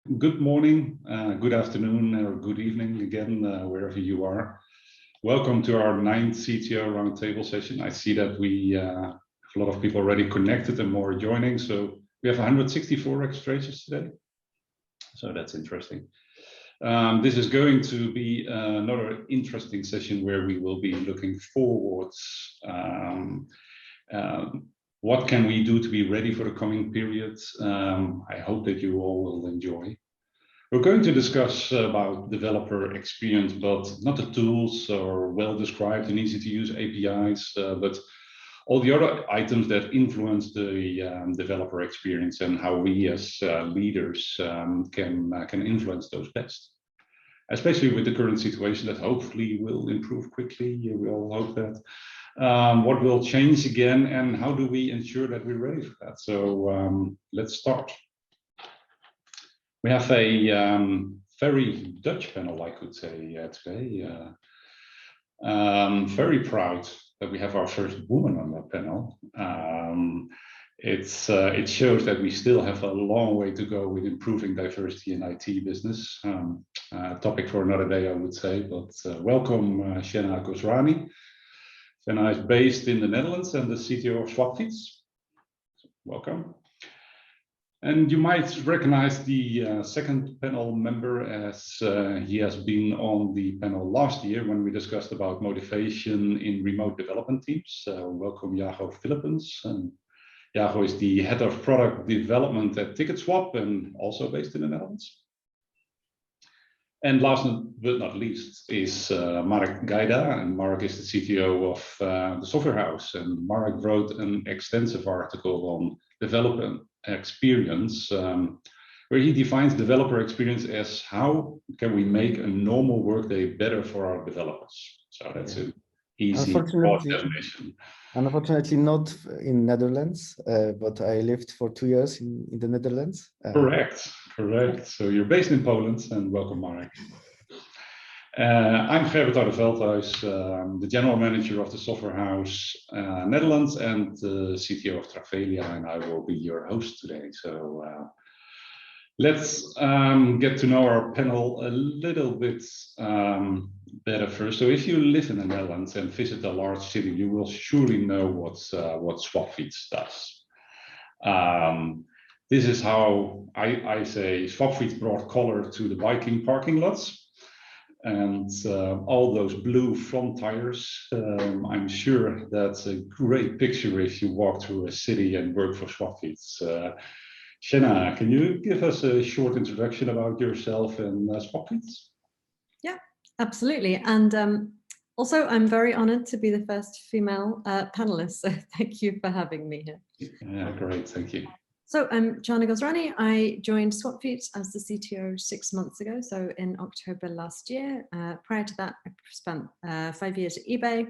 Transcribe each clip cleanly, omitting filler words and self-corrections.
Good morning, good afternoon, or good evening again, wherever you are. Welcome to our 9th CTO Roundtable session. I see that we have a lot of people already connected and more joining. So we have 164 registrations today. So that's interesting. This is going to be another interesting session where we will be looking forwards. What can we do to be ready for the coming periods? I hope that you all will enjoy. We're going to discuss about developer experience, but not the tools or well-described and easy to use APIs, but all the other items that influence the developer experience and how we as leaders can influence those best. Especially with the current situation that hopefully will improve quickly. We all hope that. What will change again, and how do we ensure that we're ready for that? So let's start. We have a very Dutch panel, I could say, today. Very proud that we have our first woman on that panel. It shows that we still have a long way to go with improving diversity in IT business. Topic for another day, I would say, but welcome Jonah Gazrani. Jonah is based in the Netherlands and the CTO of Swapfiets. Welcome. And you might recognize the second panel member as he has been on the panel last year when we discussed about motivation in remote development teams. Welcome Jago Philippens. Jago is the head of product development at TicketSwap and also based in the Netherlands. And last but not least is Mark Gaida, and Mark is the CTO of the Software House. And Mark wrote an extensive article on development experience, where he defines developer experience as how can we make a normal workday better for our developers. So that's an easy broad definition. Unfortunately, not in Netherlands, but I lived for 2 years in the Netherlands. Correct. So you're based in Poland, and welcome, Mark. I'm Gerrit Oude-Veldhuis, the general manager of the Software House Netherlands and the CTO of Travelia, and I will be your host today. So let's get to know our panel a little bit better first. So if you live in the Netherlands and visit a large city, you will surely know what Swapfiets does. This is how I say Swapfiets brought color to the biking parking lots. And all those blue front tires, I'm sure that's a great picture if you walk through a city and work for Swapfiets. Jonah, can you give us a short introduction about yourself and Swapfiets? Yeah, absolutely. And also, I'm very honored to be the first female panelist, so thank you for having me here. Yeah, great, thank you. So I'm Jonah Gazrani. I joined Swapfiets as the CTO 6 months ago, so in October last year. Prior to that, I spent 5 years at eBay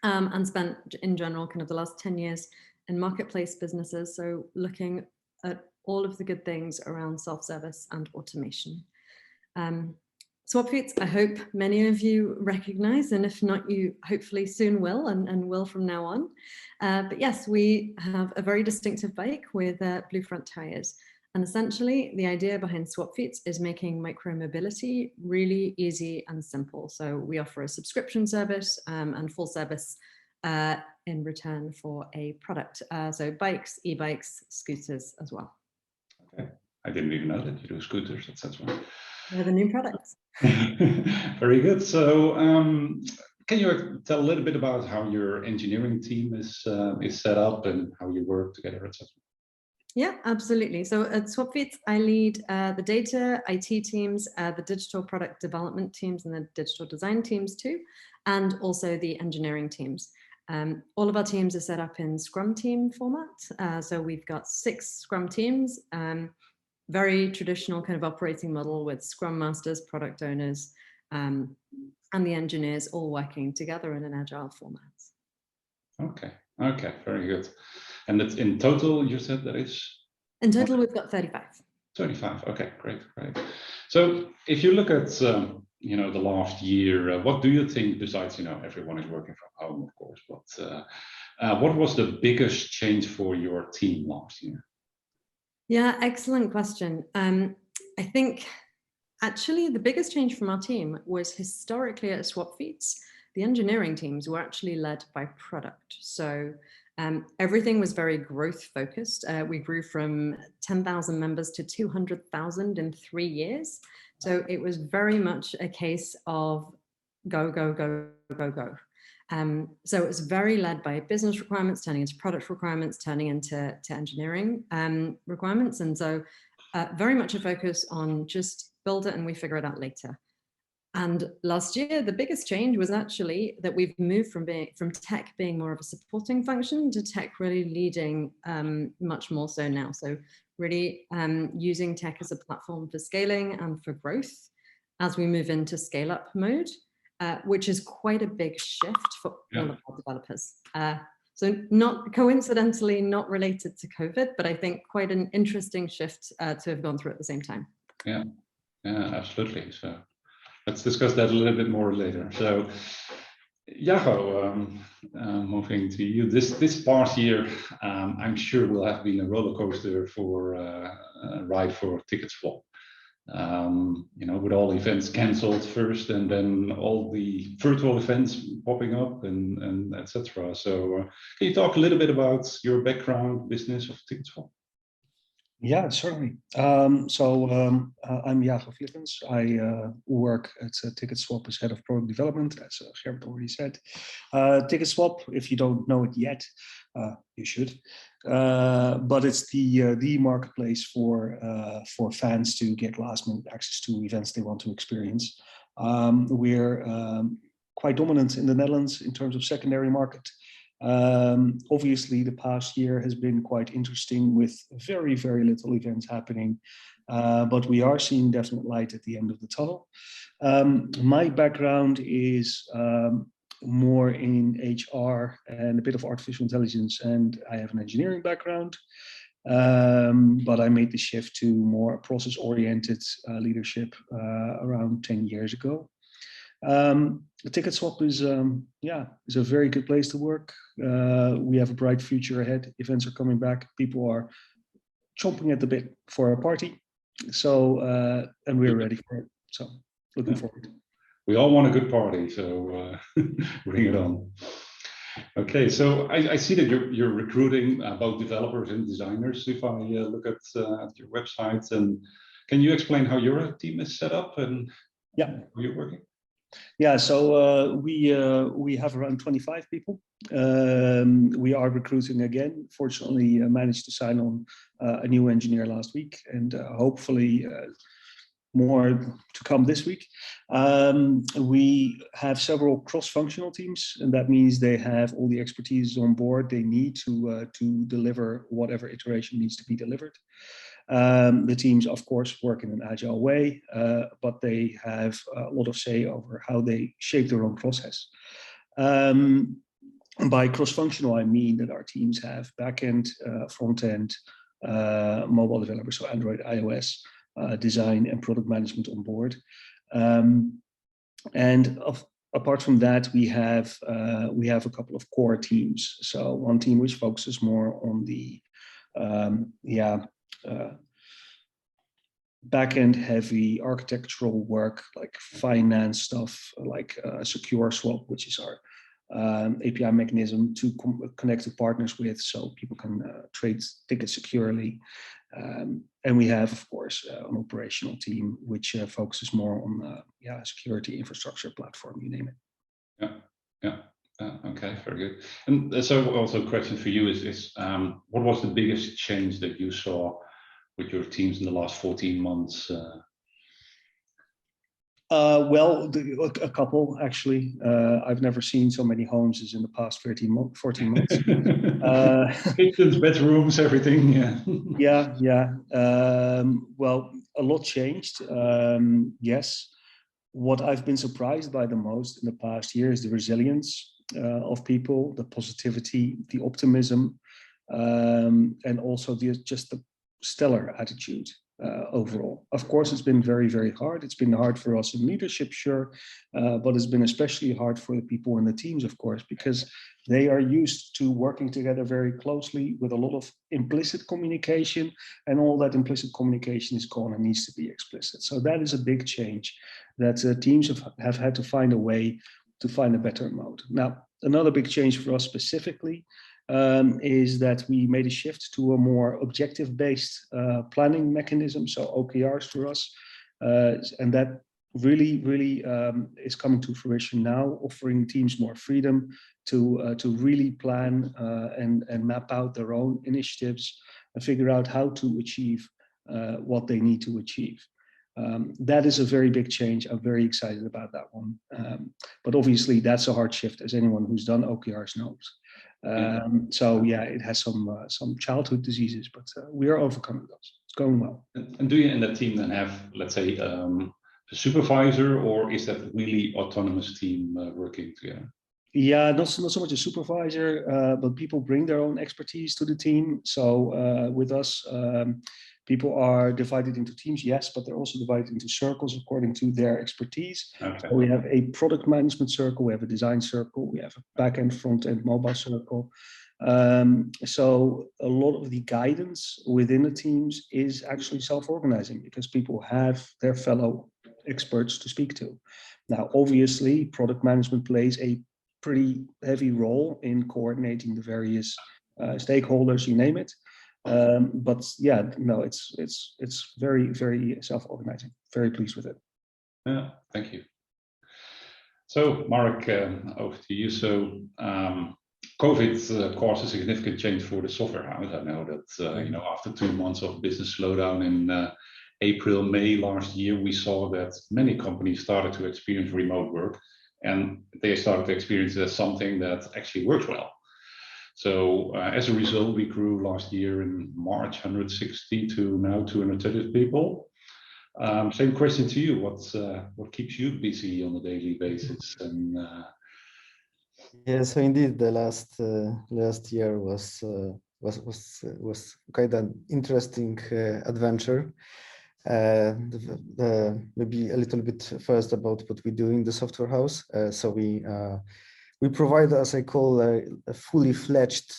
and spent, in general, kind of the last 10 years in marketplace businesses, so looking at all of the good things around self-service and automation. Swapfiets, I hope many of you recognize, and if not, you hopefully soon will and will from now on. But yes, we have a very distinctive bike with blue front tires. And essentially, the idea behind Swapfiets is making micro-mobility really easy and simple. So we offer a subscription service and full service in return for a product. So bikes, e-bikes, scooters as well. Okay, I didn't even know that you do scooters, etc. They're the new products. Very good. So can you tell a little bit about how your engineering team is set up and how you work together, etc.? Yeah, absolutely. So at Swapfiets, I lead the data, IT teams, the digital product development teams, and the digital design teams too, and also the engineering teams. All of our teams are set up in Scrum team format. So we've got 6 Scrum teams. Very traditional kind of operating model with Scrum Masters, product owners, and the engineers all working together in an agile format. Okay, very good. And that's in total, you said that is? In total, we've got 35. 35, okay, great. So if you look at, the last year, what do you think, besides, everyone is working from home, of course, but what was the biggest change for your team last year? Yeah, excellent question. I think actually the biggest change from our team was historically at Swapfiets, the engineering teams were actually led by product. So everything was very growth focused. We grew from 10,000 members to 200,000 in 3 years. So it was very much a case of go, go, go, go, go. So it was very led by business requirements, turning into product requirements, turning into engineering requirements. And so very much a focus on just build it and we figure it out later. And last year, the biggest change was actually that we've moved from tech being more of a supporting function to tech really leading much more so now. So really using tech as a platform for scaling and for growth as we move into scale up mode, which is quite a big shift for all of our developers. So not coincidentally, not related to COVID, but I think quite an interesting shift to have gone through at the same time. Yeah, absolutely. So let's discuss that a little bit more later. So, Jago, moving to you. This past year, I'm sure will have been a roller coaster for ride for TicketSwap. With all events cancelled first, and then all the virtual events popping up, and etc. So, can you talk a little bit about your background, business of TicketSwap? Yeah, certainly. I'm Jago Flippens. I work at TicketSwap as head of product development, as Gerbert already said. TicketSwap, if you don't know it yet, you should. But it's the marketplace for fans to get last-minute access to events they want to experience. We're quite dominant in the Netherlands in terms of secondary market. Obviously, the past year has been quite interesting with very, very little events happening, but we are seeing definite light at the end of the tunnel. My background is more in HR and a bit of artificial intelligence, and I have an engineering background, but I made the shift to more process-oriented leadership around 10 years ago. TicketSwap is a very good place to work. We have a bright future ahead. Events are coming back. People are chomping at the bit for a party. So, and we're ready for it. So, looking forward. We all want a good party, so bring it on. Okay, so I see that you're recruiting both developers and designers. If I look at your website, and can you explain how your team is set up and how you're working? Yeah, so we have around 25 people. We are recruiting again. Fortunately, managed to sign on a new engineer last week, and hopefully more to come this week. We have several cross-functional teams, and that means they have all the expertise on board they need to deliver whatever iteration needs to be delivered. The teams, of course, work in an agile way, but they have a lot of say over how they shape their own process. By cross-functional, I mean that our teams have back-end, front-end, mobile developers, so Android, iOS, design and product management on board. Apart from that, we have a couple of core teams. So one team which focuses more on the back-end heavy architectural work, like finance stuff, like Secure Swap, which is our API mechanism to connect to partners with, so people can trade tickets securely. And we have, of course, an operational team which focuses more on security, infrastructure, platform, you name it. Okay, very good. And so also a question for you is what was the biggest change that you saw with your teams in the last 14 months? Well, a couple, actually. I've never seen so many homes as in the past 14 months. Kitchens, bedrooms, everything, well, a lot changed, yes. What I've been surprised by the most in the past year is the resilience of people, the positivity, the optimism, and also just the stellar attitude. overall. Of course, it's been very, very hard. It's been hard for us in leadership, sure, but it's been especially hard for the people in the teams, of course, because they are used to working together very closely with a lot of implicit communication, and all that implicit communication is gone and needs to be explicit. So that is a big change that teams have had to find a way to find a better mode. Now, another big change for us specifically is that we made a shift to a more objective-based planning mechanism, so OKRs for us, and that really is coming to fruition now, offering teams more freedom to really plan and map out their own initiatives and figure out how to achieve what they need to achieve. That is a very big change. I'm very excited about that one. But obviously, that's a hard shift, as anyone who's done OKRs knows. So yeah, it has some childhood diseases, but we are overcoming those. It's going well. And do you in that team then have, let's say, a supervisor, or is that really autonomous team working together? Yeah, not so much a supervisor, but people bring their own expertise to the team. So with us, people are divided into teams, yes, but they're also divided into circles according to their expertise. Okay. So we have a product management circle, we have a design circle, we have a back-end, front-end, mobile circle. So a lot of the guidance within the teams is actually self-organizing because people have their fellow experts to speak to. Now, obviously, product management plays a pretty heavy role in coordinating the various stakeholders, you name it. But yeah, no, it's very, very self-organizing. Very pleased with it. Yeah, thank you. So, Mark, over to you. So, COVID caused a significant change for the software house. I know that after 2 months of business slowdown in April, May last year, we saw that many companies started to experience remote work, and they started to experience it as something that actually works well. So as a result, we grew last year in March 160 to now 230 people. Same question to you. What keeps you busy on a daily basis? And yeah, so indeed, the last year was quite an interesting adventure. Maybe a little bit first about what we do in the software house. So we provide, as I call, a fully fledged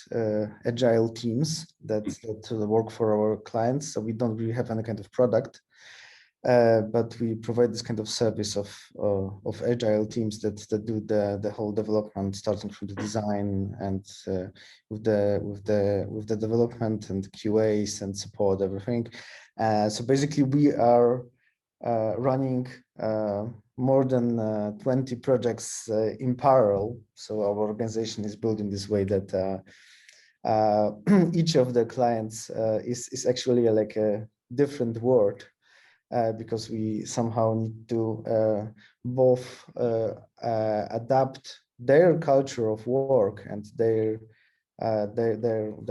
agile teams that work for our clients. So we don't really have any kind of product, but we provide this kind of service of agile teams that do the whole development, starting from the design and with the development and QAs and support everything. So basically, we are running more than 20 projects in parallel. So our organization is built in this way that each of the clients is actually like a different world, because we somehow need to both adapt their culture of work and their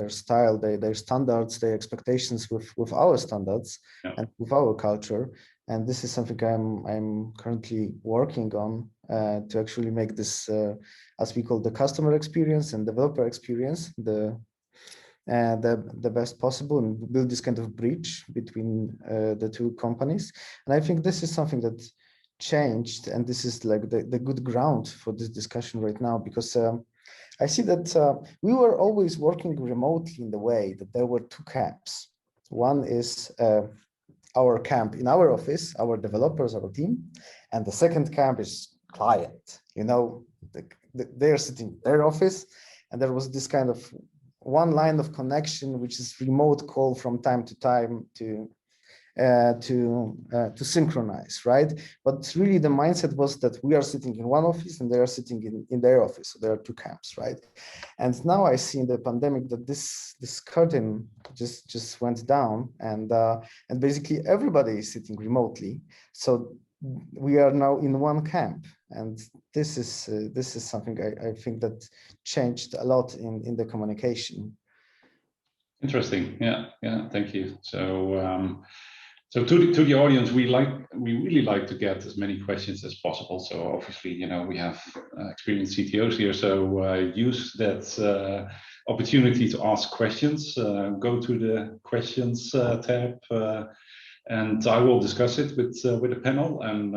style, their standards, their expectations with our standards, yeah, and with our culture. And this is something I'm currently working on to actually make this, as we call, the customer experience and developer experience, the best possible, and build this kind of bridge between the two companies. And I think this is something that changed, and this is like the good ground for this discussion right now, because I see that we were always working remotely in the way that there were two camps. One is our camp in our office, our developers, our team, and the second camp is client. They're sitting in their office, and there was this kind of one line of connection, which is remote call from time to time to synchronize, right? But really the mindset was that we are sitting in one office and they are sitting in their office. So there are two camps, right? And now I see in the pandemic that this curtain just went down, and basically everybody is sitting remotely. So we are now in one camp, and this is something I think that changed a lot in the communication. Interesting. Yeah. Thank you. So. So to the audience, we really like to get as many questions as possible. So obviously, we have experienced CTOs here, so use that opportunity to ask questions. Go to the questions tab And I will discuss it with the panel. And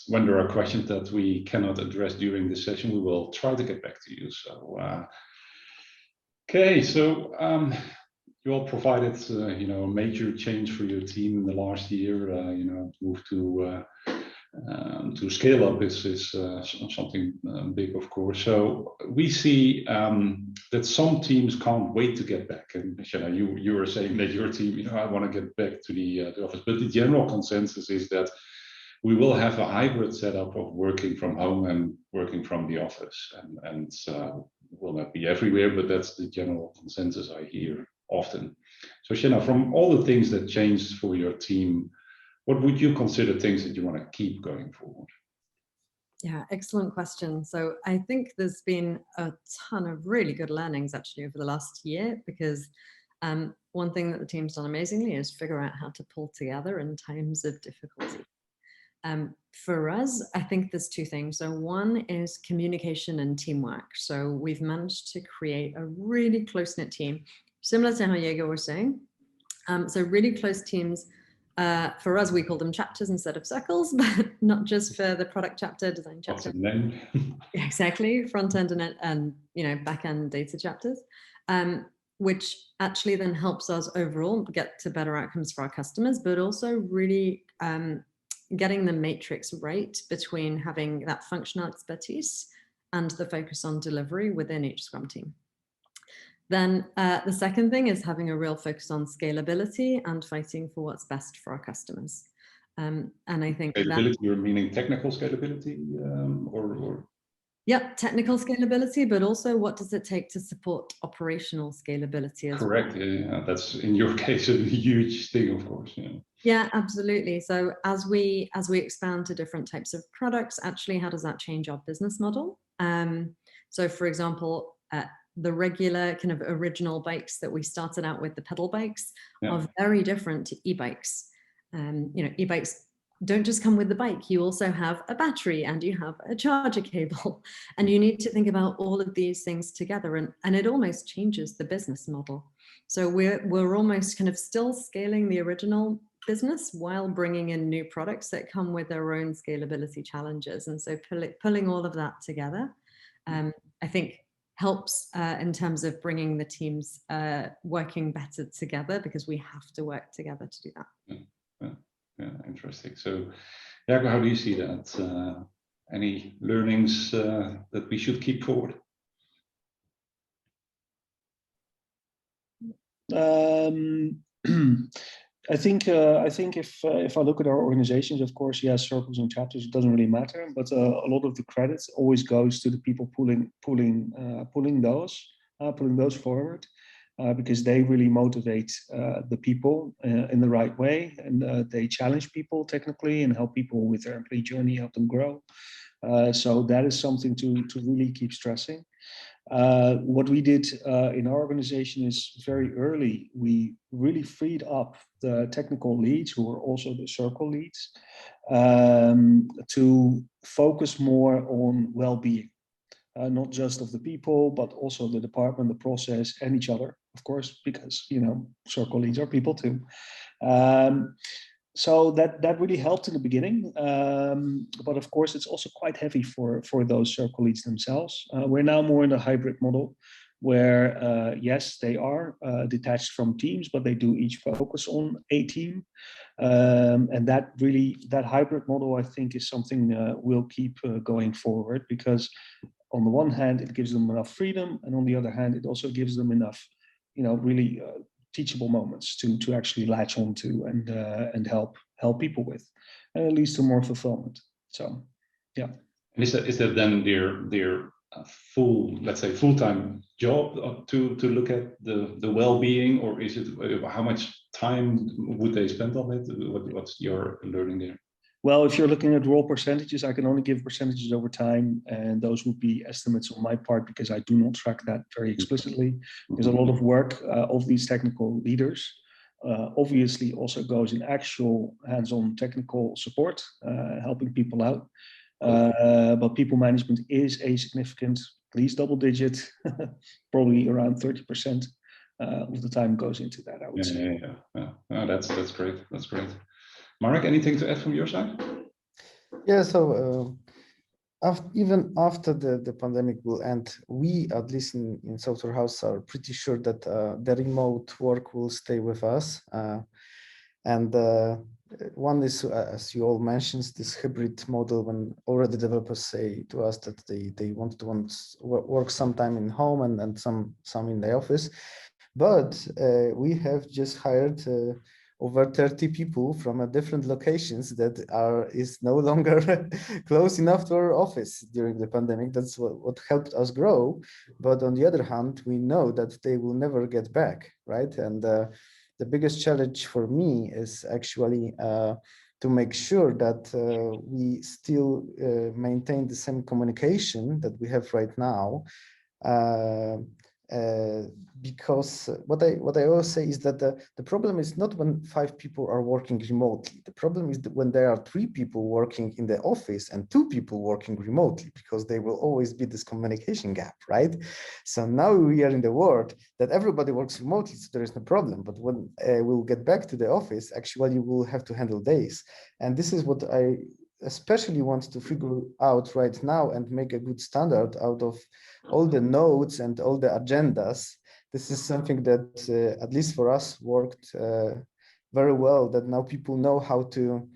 when there are questions that we cannot address during this session, we will try to get back to you. So, okay, so you all provided, a major change for your team in the last year. Move to scale up is something big, of course. So we see that some teams can't wait to get back. And you were saying that your team, I want to get back to the office. But the general consensus is that we will have a hybrid setup of working from home and working from the office. And will not be everywhere, but that's the general consensus I hear often. So Jonah, from all the things that changed for your team, what would you consider things that you want to keep going forward? Yeah, excellent question. So I think there's been a ton of really good learnings actually over the last year, because one thing that the team's done amazingly is figure out how to pull together in times of difficulty. For us, I think there's two things. So one is communication and teamwork. So we've managed to create a really close-knit team, similar to how Jaeger was saying. So really close teams. For us, we call them chapters instead of circles, but not just for the product chapter, design chapter. Exactly, front end and back end data chapters, which actually then helps us overall get to better outcomes for our customers, but also really getting the matrix right between having that functional expertise and the focus on delivery within each Scrum team. Then the second thing is having a real focus on scalability and fighting for what's best for our customers. And I think scalability, you're meaning technical scalability, or? Yeah, technical scalability, but also what does it take to support operational scalability as well? Correct. Yeah, that's in your case a huge thing, of course. Yeah, absolutely. So as we expand to different types of products, actually, how does that change our business model? So, for example, the regular kind of original bikes that we started out with, the pedal bikes, are very different to e-bikes. E-bikes don't just come with the bike. You also have a battery and you have a charger cable, and you need to think about all of these things together, and it almost changes the business model. So we're almost kind of still scaling the original business while bringing in new products that come with their own scalability challenges. And so pulling all of that together, I think helps in terms of bringing the teams working better together, because we have to work together to do that. Yeah, interesting. So, Jaco, how do you see that? Any learnings that we should keep forward? I think if I look at our organizations, of course, yes, circles and chapters, it doesn't really matter, but a lot of the credit always goes to the people pulling those forward, because they really motivate the people in the right way, and they challenge people technically and help people with their employee journey, help them grow. So that is something to really keep stressing. What we did in our organization is very early, we really freed up the technical leads, who were also the circle leads, to focus more on well-being, not just of the people, but also the department, the process, and each other, of course, because circle leads are people too. So that really helped in the beginning, but of course it's also quite heavy for those circle leads themselves. We're now more in a hybrid model where yes, they are detached from teams, but they do each focus on a team, and that hybrid model, I think, is something we'll keep going forward, because on the one hand it gives them enough freedom, and on the other hand it also gives them enough really teachable moments to actually latch onto and help people with, and it leads to more fulfillment. So, yeah. And is that then their full-time job to look at the well-being, or is it how much time would they spend on it? What's your learning there? Well, if you're looking at raw percentages, I can only give percentages over time, and those would be estimates on my part, because I do not track that very explicitly. There's a lot of work of these technical leaders. Obviously also goes in actual hands-on technical support, helping people out. But people management is a significant, at least double-digit, probably around 30% of the time goes into that, I would say. Yeah. Oh, that's great. That's great. Marek, anything to add from your side? Yeah, so even after the pandemic will end, we, at least in Software House, are pretty sure that the remote work will stay with us. And one is, as you all mentioned, this hybrid model, when already developers say to us that they want to work sometime in home and some in the office. But we have just hired over 30 people from different locations that is no longer close enough to our office during the pandemic. That's what helped us grow. But on the other hand, we know that they will never get back, right? And the biggest challenge for me is actually to make sure that we still maintain the same communication that we have right now. Because what I always say is that the problem is not when 5 people are working remotely. The problem is that when there are 3 people working in the office and 2 people working remotely, because there will always be this communication gap, right? So now we are in the world that everybody works remotely, so there is no problem. But when we'll get back to the office, actually we'll have to handle days. And this is what I especially want to figure out right now and make a good standard out of all the notes and all the agendas. This is something that, at least for us, worked very well, that now people know how to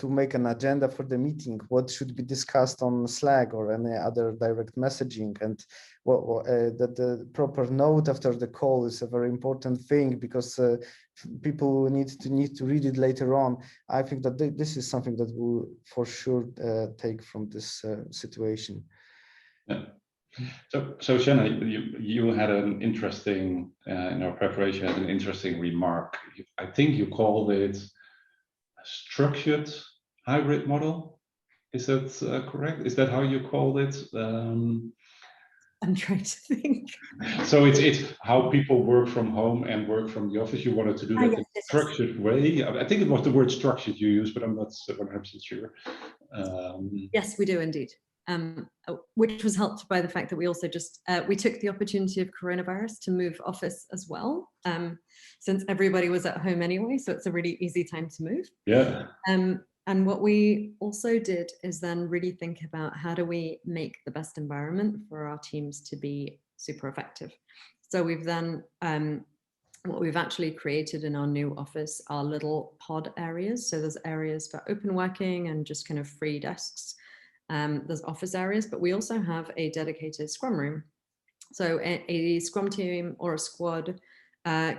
make an agenda for the meeting, what should be discussed on Slack or any other direct messaging, and that the proper note after the call is a very important thing, because people need to read it later on. I think that this is something that we'll for sure take from this situation. Yeah. So Jonah, you had an interesting, in our preparation, had an interesting remark. I think you called it a structured hybrid model. Is that correct? Is that how you called it? I'm trying to think. So it's how people work from home and work from the office. You wanted to do that in a structured way. I think it was the word structured you used, but I'm not 100% sure. Yes, we do indeed. Which was helped by the fact that we also just, we took the opportunity of coronavirus to move office as well, since everybody was at home anyway, so it's a really easy time to move. Yeah. And what we also did is then really think about how do we make the best environment for our teams to be super effective. So we've then, what we've actually created in our new office are little pod areas. So there's areas for open working and just kind of free desks. There's office areas, but we also have a dedicated Scrum room. So a Scrum team or a squad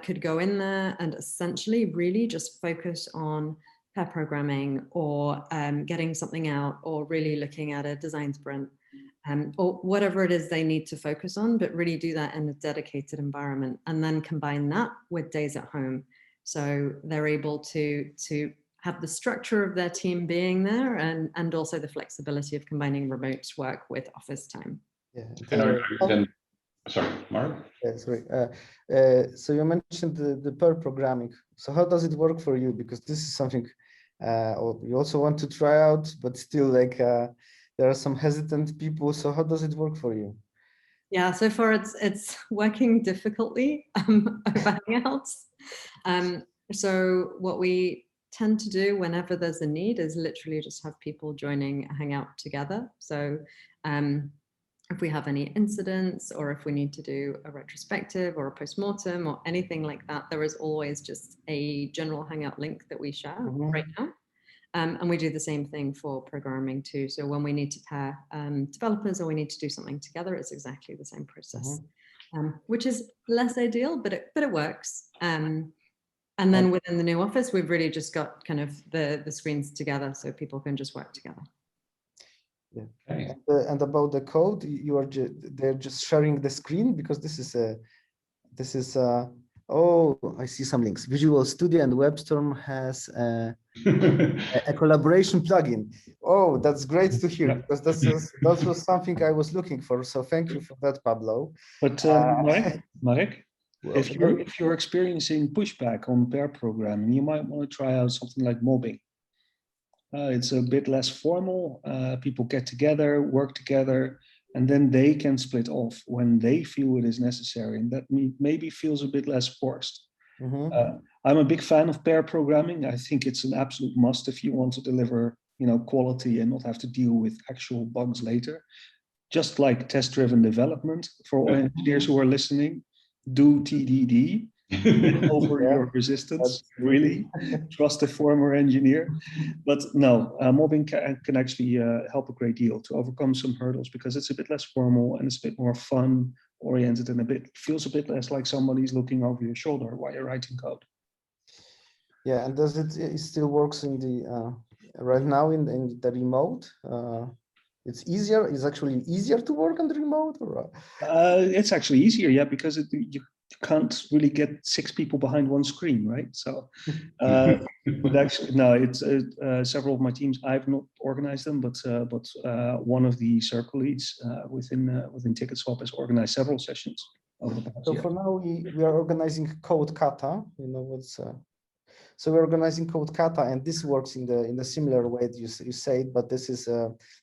could go in there and essentially really just focus on pair programming or getting something out, or really looking at a design sprint, or whatever it is they need to focus on, but really do that in a dedicated environment, and then combine that with days at home. So they're able to have the structure of their team being there, and also the flexibility of combining remote work with office time. Yeah. Sorry, Mark? Yeah, sorry. So you mentioned the pair programming. So how does it work for you? Because this is something you also want to try out, but still like there are some hesitant people. So how does it work for you? Yeah, so far it's working difficultly over Hangouts. So what we tend to do whenever there's a need is literally just have people joining a Hangout together. So if we have any incidents, or if we need to do a retrospective or a postmortem or anything like that, there is always just a general Hangout link that we share right now. And we do the same thing for programming too. So when we need to pair developers, or we need to do something together, it's exactly the same process, which is less ideal, but it works. And then within the new office, we've really just got kind of the screens together so people can just work together. Yeah. Okay. And about the code, they're just sharing the screen, because this is oh, I see some links. Visual Studio and WebStorm has a collaboration plugin. Oh, that's great to hear, because that was something I was looking for. So thank you for that, Pablo. But Marek, if you're experiencing pushback on pair programming, you might want to try out something like mobbing. It's a bit less formal. People get together, work together, and then they can split off when they feel it is necessary, and that maybe feels a bit less forced. I'm a big fan of pair programming. I think it's an absolute must if you want to deliver, quality and not have to deal with actual bugs later. Just like test-driven development, for all engineers who are listening, do TDD. Get over your resistance, really. Trust a former engineer. But no, mobbing can actually help a great deal to overcome some hurdles, because it's a bit less formal and it's a bit more fun oriented, and feels a bit less like somebody's looking over your shoulder while you're writing code. Yeah, and does it still works in the right now in the remote? It's easier. It's actually easier to work on the remote, or it's actually easier, yeah, because you can't really get 6 people behind one screen, right? So, but actually, no, it's several of my teams. I've not organized them, but one of the circle leads within TicketSwap has organized several sessions over the past year. For now, we are organizing code kata. What's so we're organizing code kata, and this works in the similar way that you say it, but this is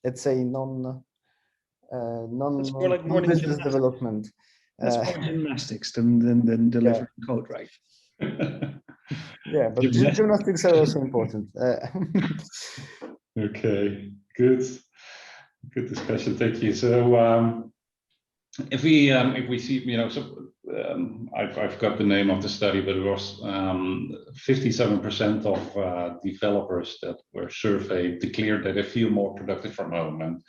let's say non-business development. That's more gymnastics than delivering code, right? Yeah, but gymnastics are also important. Okay, good discussion. Thank you. So if we see, I've got the name of the study, but it was 57% of developers that were surveyed declared that they feel more productive from home, and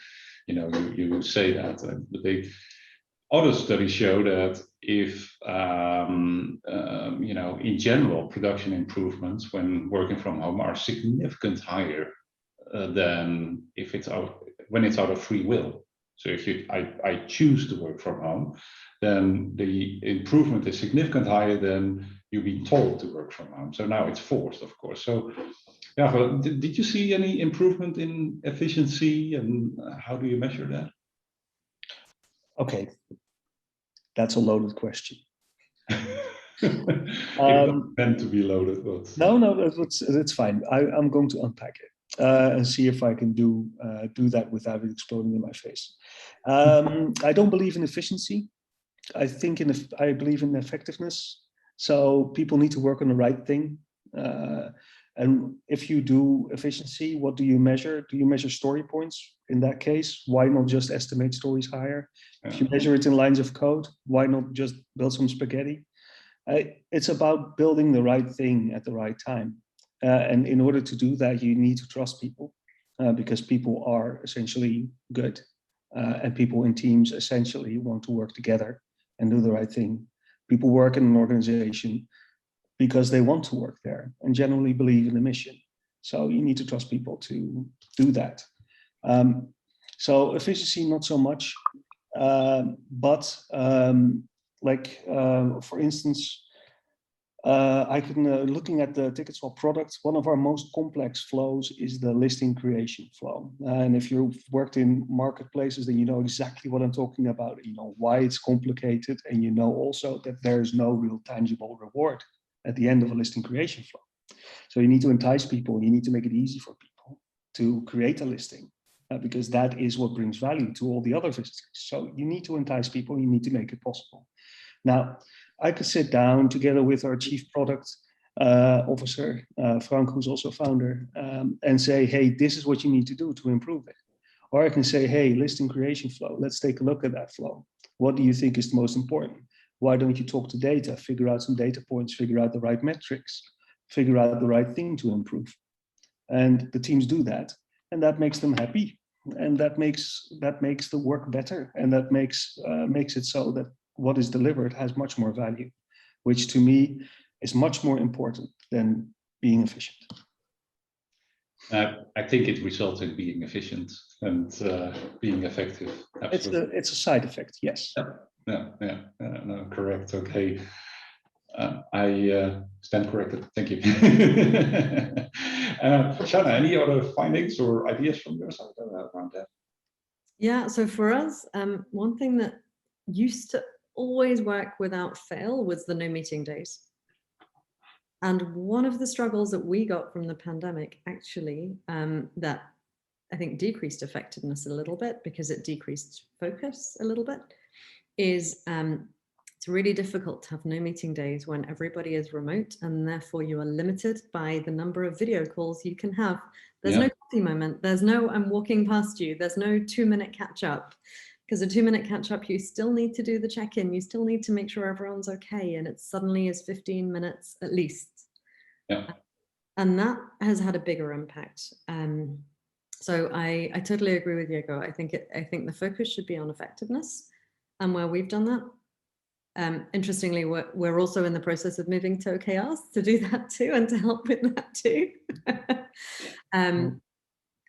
you would say that, but other studies show that if in general, production improvements when working from home are significantly higher than if when it's out of free will. So if I choose to work from home, then the improvement is significantly higher than you being told to work from home. So now it's forced, of course. So yeah, but did you see any improvement in efficiency, and how do you measure that? Okay, that's a loaded question. It was meant to be loaded, but no, that's fine. I'm going to unpack it and see if I can do that without it exploding in my face. I don't believe in efficiency. I believe in effectiveness. So people need to work on the right thing. And if you do efficiency, what do you measure? Do you measure story points? In that case, why not just estimate stories higher? If you measure it in lines of code, why not just build some spaghetti? It's about building the right thing at the right time. And in order to do that, you need to trust people because people are essentially good. And people in teams essentially want to work together and do the right thing. People work in an organization because they want to work there and generally believe in the mission. So you need to trust people to do that. So efficiency, not so much, but for instance, I can, looking at the TicketSwap product, one of our most complex flows is the listing creation flow. And if you've worked in marketplaces, then you know exactly what I'm talking about. You know why it's complicated, and you know also that there's no real tangible reward at the end of a listing creation flow. So you need to entice people, you need to make it easy for people to create a listing because that is what brings value to all the other visitors. So you need to entice people, you need to make it possible. Now, I could sit down together with our chief product officer, Frank, who's also founder, and say, hey, this is what you need to do to improve it. Or I can say, hey, listing creation flow, let's take a look at that flow. What do you think is the most important? Why don't you talk to data, figure out some data points, figure out the right metrics, figure out the right thing to improve? And the teams do that, and that makes them happy. And that makes the work better. And that makes it so that what is delivered has much more value, which to me is much more important than being efficient. I think it results in being efficient and being effective. Absolutely. It's a side effect, yes. Yeah, no, correct. Okay, I stand corrected. Thank you. Jonah, any other findings or ideas from your side around that? Yeah, so for us, one thing that used to always work without fail was the no meeting days. And one of the struggles that we got from the pandemic, actually, that I think decreased effectiveness a little bit because it decreased focus a little bit, is it's really difficult to have no meeting days when everybody is remote, and therefore you are limited by the number of video calls you can have. There's no coffee moment. There's no I'm walking past you. There's no 2-minute catch up, because a 2-minute catch up, you still need to do the check-in. You still need to make sure everyone's okay. And it suddenly is 15 minutes at least. Yeah. And that has had a bigger impact. So I totally agree with Diego. I think the focus should be on effectiveness, and where we've done that. Interestingly, we're also in the process of moving to OKRs to do that too, and to help with that too. And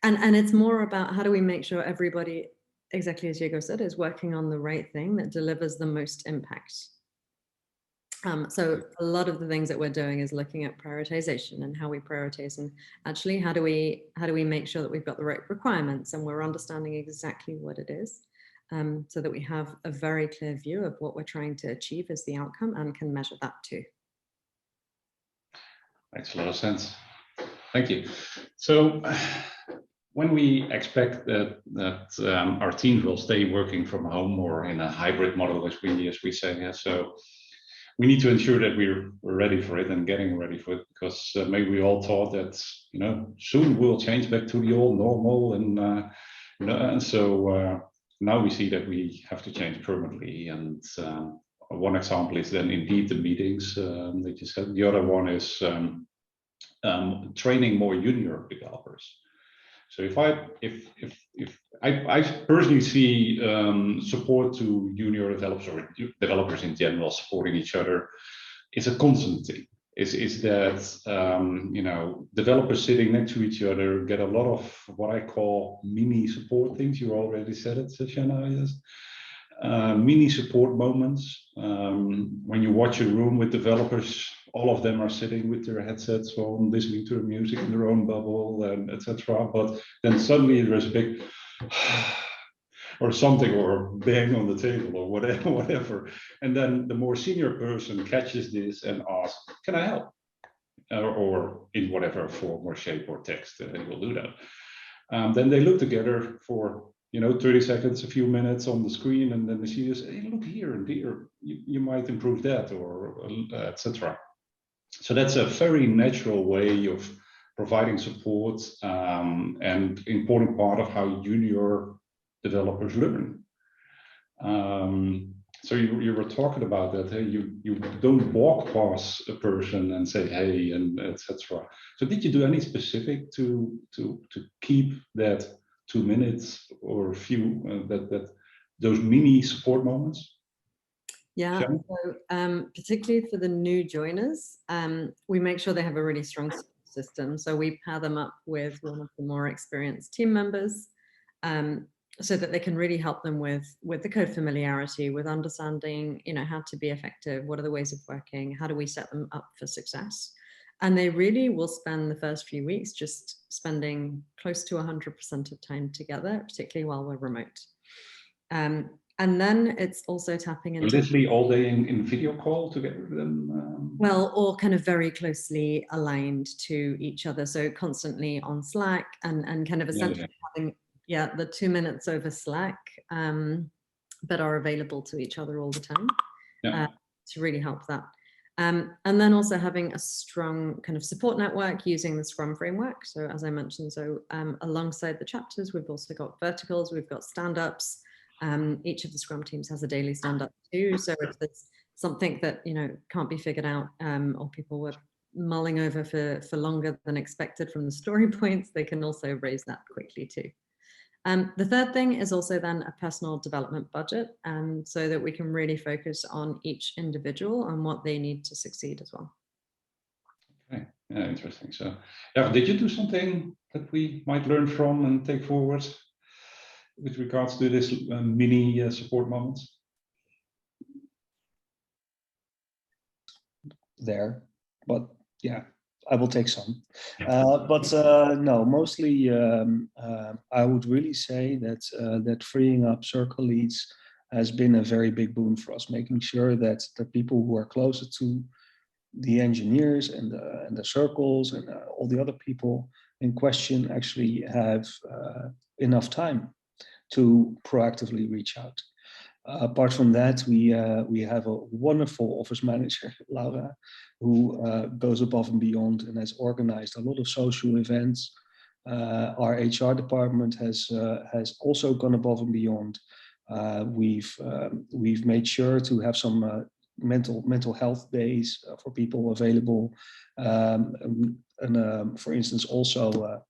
it's more about how do we make sure everybody, exactly as Diego said, is working on the right thing that delivers the most impact. So a lot of the things that we're doing is looking at prioritization and how we prioritize, and actually how do we make sure that we've got the right requirements and we're understanding exactly what it is, so that we have a very clear view of what we're trying to achieve as the outcome and can measure that too. Makes a lot of sense. Thank you. So when we expect that our teams will stay working from home or in a hybrid model, as we say, yeah, so we need to ensure that we're ready for it and getting ready for it, because maybe we all thought that, you know, soon we'll change back to the old normal, and you know, and so now we see that we have to change permanently. And one example is then indeed the meetings that you said. The other one is training more junior developers. So if I personally see support to junior developers or developers in general supporting each other, it's a constant thing. Is that you know, developers sitting next to each other get a lot of what I call mini support things. You already said it, Jonah, yes. Mini support moments. When you watch a room with developers, all of them are sitting with their headsets on, listening to the music in their own bubble, and etc. But then suddenly there's a big or something, or bang on the table, or whatever. And then the more senior person catches this and asks, "Can I help?" Or in whatever form or shape or text he will do that. Then they look together for, you know, 30 seconds, a few minutes on the screen, and then they see this, hey, look here and here, you might improve that, or etc. So that's a very natural way of providing support, and important part of how junior developers learn. So you were talking about that, hey, you don't walk past a person and say hey and etc. So did you do any specific to keep that 2 minutes or a few that those mini support moments? Yeah, so particularly for the new joiners, we make sure they have a really strong system. So we pair them up with one of the more experienced team members, so that they can really help them with the code familiarity, with understanding, you know, how to be effective, what are the ways of working, how do we set them up for success. And they really will spend the first few weeks just spending close to 100% of time together, particularly while we're remote. And then it's also tapping into literally all day in video call together then? Well, or kind of very closely aligned to each other. So constantly on Slack and kind of essentially having the 2 minutes over Slack, but are available to each other all the time, to really help that. And then also having a strong kind of support network using the Scrum framework. So as I mentioned, so alongside the chapters, we've also got verticals, we've got stand-ups. Each of the Scrum teams has a daily stand-up too. So if there's something that, you know, can't be figured out, or people were mulling over for longer than expected from the story points, they can also raise that quickly too. The third thing is also then a personal development budget, so that we can really focus on each individual and what they need to succeed as well. Okay, yeah, interesting. So, yeah, did you do something that we might learn from and take forward with regards to this mini support moments? There, but yeah, I will take some. But no, mostly I would really say that that freeing up circle leads has been a very big boon for us, making sure that the people who are closer to the engineers and the circles and all the other people in question actually have enough time to proactively reach out. Apart from that, we have a wonderful office manager, Laura, who goes above and beyond and has organized a lot of social events. Our HR department has also gone above and beyond. We've made sure to have some mental health days for people available, and for instance also.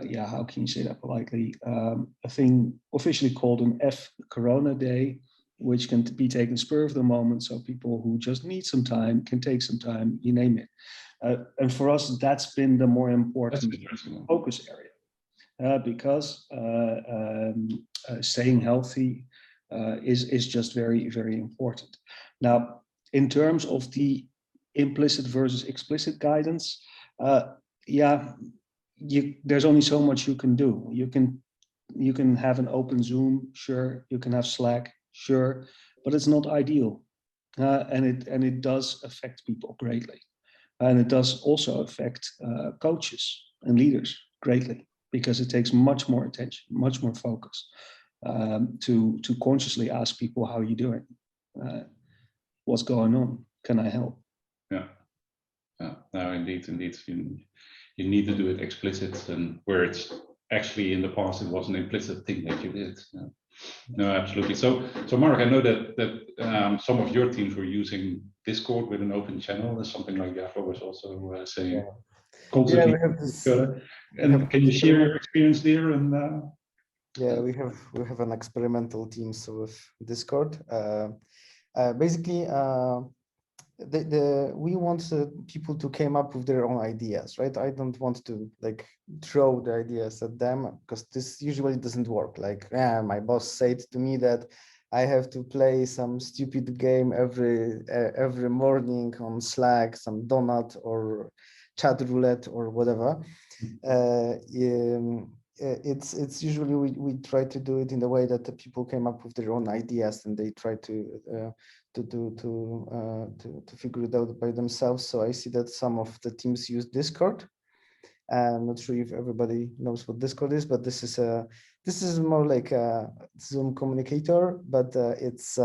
Yeah, how can you say that politely? A thing officially called an F Corona Day, which can be taken spur of the moment. So people who just need some time can take some time, you name it. And for us, that's been the more important focus area, because staying healthy is just very, very important. Now, in terms of the implicit versus explicit guidance, yeah, there's only so much you can do. You can have an open Zoom, sure. You can have Slack, sure, but it's not ideal, and it does affect people greatly, and it does also affect coaches and leaders greatly, because it takes much more attention, much more focus, to consciously ask people, how are you doing? What's going on? Can I help? Yeah, no, indeed. You need to do it explicit, and where it's actually in the past it was an implicit thing that you did. Yeah. No, absolutely. So Mark, I know that some of your teams were using Discord with an open channel. That's something like Jaffa was also saying. Yeah. Constantly. Yeah, we have this, and can you share your experience there? And yeah, we have an experimental team with Discord. Basically, we want people to come up with their own ideas, right? I don't want to like throw the ideas at them, because this usually doesn't work. Like, my boss said to me that I have to play some stupid game every morning on Slack, some donut or chat roulette or whatever. It's usually we try to do it in the way that the people came up with their own ideas, and they try to figure it out by themselves. So I see that some of the teams use Discord. I'm not sure if everybody knows what Discord is, but this is more like a Zoom communicator, but it's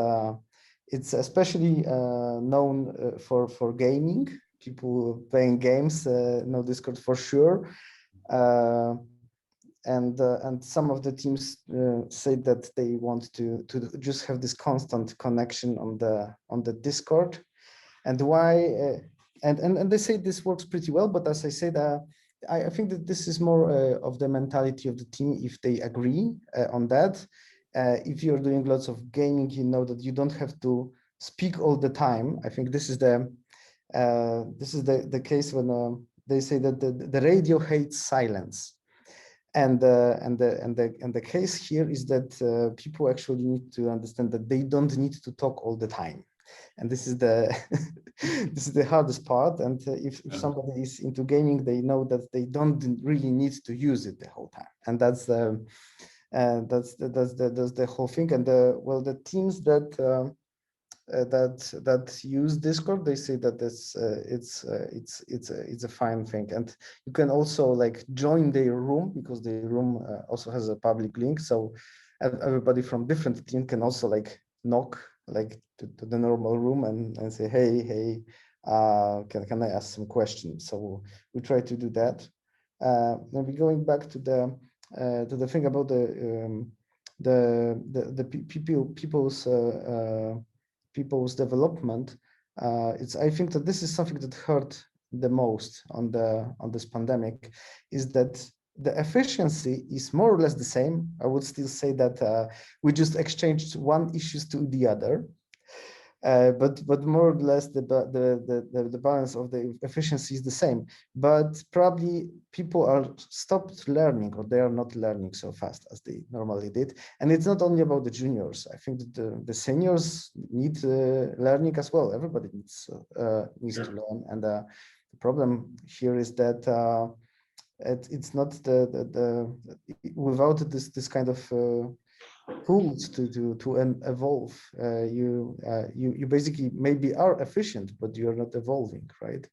especially known for gaming. People playing games know Discord for sure. And some of the teams say that they want to just have this constant connection on the Discord, and why? And they say this works pretty well. But as I said, I think that this is more of the mentality of the team. If they agree on that, if you're doing lots of gaming, you know that you don't have to speak all the time. I think this is the case when they say that the radio hates silence. And the case here is that people actually need to understand that they don't need to talk all the time, and this is the hardest part. And if somebody is into gaming, they know that they don't really need to use it the whole time, and that's the whole thing. And the teams that use Discord, they say that it's a fine thing. And you can also like join their room, because the room also has a public link, so everybody from different team can also like knock like to the normal room and say, hey, can I ask some questions? So we try to do that. Maybe going back to the thing about people's development, I think that this is something that hurt the most on this pandemic, is that the efficiency is more or less the same. I would still say that we just exchanged one issues to the other, but more or less the balance of the efficiency is the same. But probably people are stopped learning, or they are not learning so fast as they normally did. And it's not only about the juniors. I think that the seniors need learning as well. Everybody needs to learn. And the problem here is that it's not without this kind of tools to evolve, you basically maybe are efficient, but you're not evolving, right?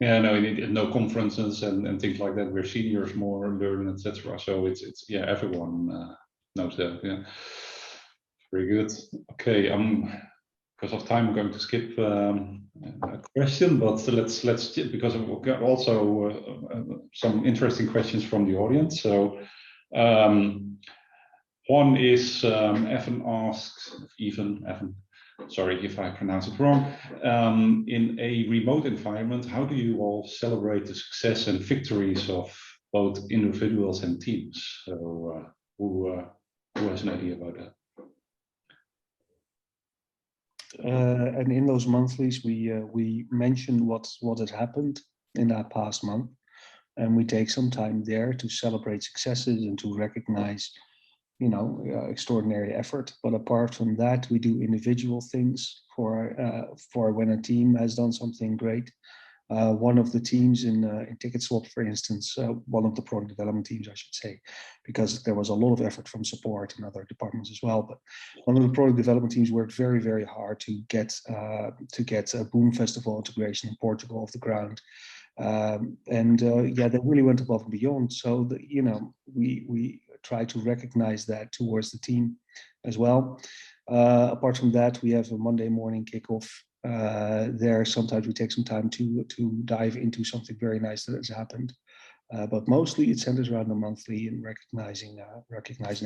Yeah, no, no conferences and things like that where seniors more learn, etc. So it's everyone knows that. Yeah. Very good. Okay, because of time, I'm going to skip a question, but let's because we've got also some interesting questions from the audience. So one is Evan asks, Evan, sorry if I pronounce it wrong. In a remote environment, how do you all celebrate the success and victories of both individuals and teams? So who has an idea about that? And in those monthlies, we mention what had happened in that past month, and we take some time there to celebrate successes and to recognize, extraordinary effort. But apart from that, we do individual things for when a team has done something great. One of the teams in TicketSwap, for instance, one of the product development teams, I should say, because there was a lot of effort from support and other departments as well. But one of the product development teams worked very, very hard to get a Boom Festival integration in Portugal off the ground. They really went above and beyond. So we try to recognize that towards the team as well. Apart from that, we have a Monday morning kickoff. There sometimes we take some time to dive into something very nice that has happened, but mostly it centers around the monthly and recognizing